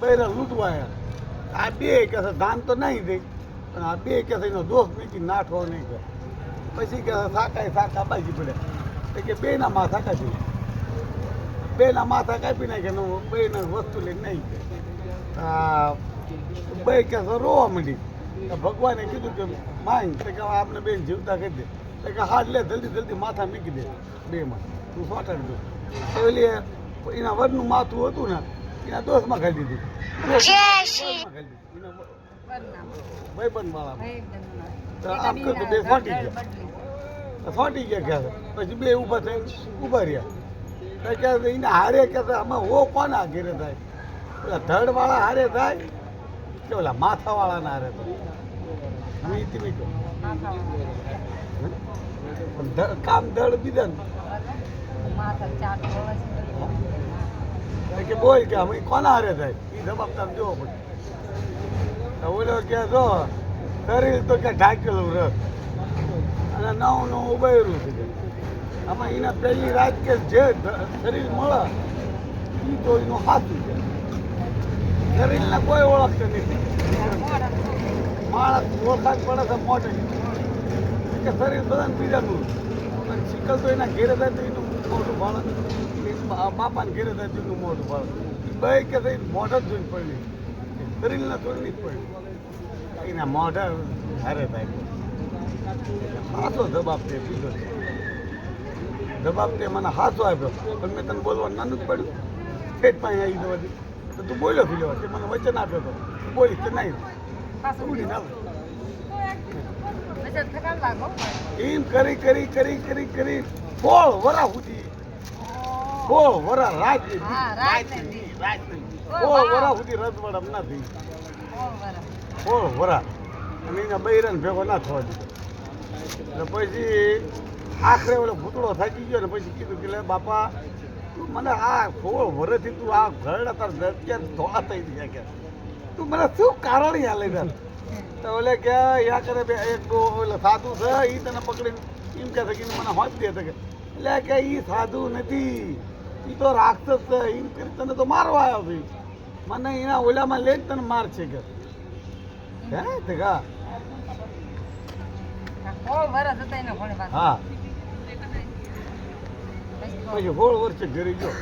બૈરા લૂંટવાયા. આ બે કે છે ધાન તો નહીં દે, પણ આ બે કે છે એનો દોષ મીકી નાઠો નહીં કરે. પછી કે સાકા બાજી પડે કે બેના માથા કાપી, બેના માથા કાપી નાખે ને બેને વસ્તુ લઈને નહીં કે બે કે રોવા માંડી. ભગવાને કીધું કે માંગ કે આપને બેન જીવતા કરી દે, કે હાથ લે જલ્દી માથા મૂકી દે બેમાં, તું સોટાડી દો. તો એના વરનું માથું હતું ને એના દોષમાં ખાઈ દીધું, ભાઈબંધ વાળા આમ કરતું બે ફાટી ગયા ક્યાં. પછી બે ઊભા થઈને ઊભા રહ્યા કે એને હારે કે આમાં હો કોના ઘેરે થાય, ઓલા ધડ વાળા હારે થાય કે ઓલા માથા વાળા ના હારે થાય. કામ ધડ બીજા કે બોલ કે અમે કોના હારે થાય એ જવાબદાર જોવો પડે. ઓલો કે જો શરીર તો કે ઢાકેલું રસ અને નવું ઉભેરું છે. આમાં એના પહેલી રાત કે જે શરીર મળે એ તો એનું સાચું છે. શરીરને કોઈ ઓળખતો નથી. માણસ ઓળખાણ પડે છે મોટે કે શરીર બધાને બીજાનું, પણ શીખલ તો એના ઘેરે થાય તો એનું મોટું બાળક, બાપાને ઘેરે થાય તો એનું મોટું બાળક. બે કે મોઢા જ જોઈને પડી, શરીરના જોઈને જ પડી, એના મોઢા હારે થાય. હાથો જવાબ તે બીજો જવાબ તે મને હાથો આપ્યો, પણ મેં તને બોલવાનું નાનું જ પડ્યું. ઠેઠ પાસે આવી જવાથી તો તું બોલ્યો થઈ લેવા, તે મને વચન આપ્યો હતો બોલીશ કે નહીં ઉડી ના એમ કરી 16 વરા સુધી 16 વરા રાત 16 વરા સુધી રજવાડમ ના થઈ. 16 વરા અને એના બૈરાને ભેગો ના થવા દીધો. એટલે પછી આખરે ઓલો ભૂતળો થાકી ગયો ને પછી કીધું કે લે બાપા તું મને આ 16 વર્ષથી તું આ ઘરડા તાર અત્યારે ધોળા થઈ ગયા કે તું મને શું કારણ યા લઈ જાય. તો ઓલે કે યા કરે એક ઓલે સાધુ છે એ તને પકડીને એમ કહે છે કે મને હોત દે કે એટલે કે એ સાધુ નથી, એ તો રાક્ષસ છે, એમ કરી તને તો મારવા આવ્યો ભાઈ, મને એના ઓલામાં લઈને તને માર છે કે હે તે કા હા. પછી 16 વર્ષે ઘરે ગયો.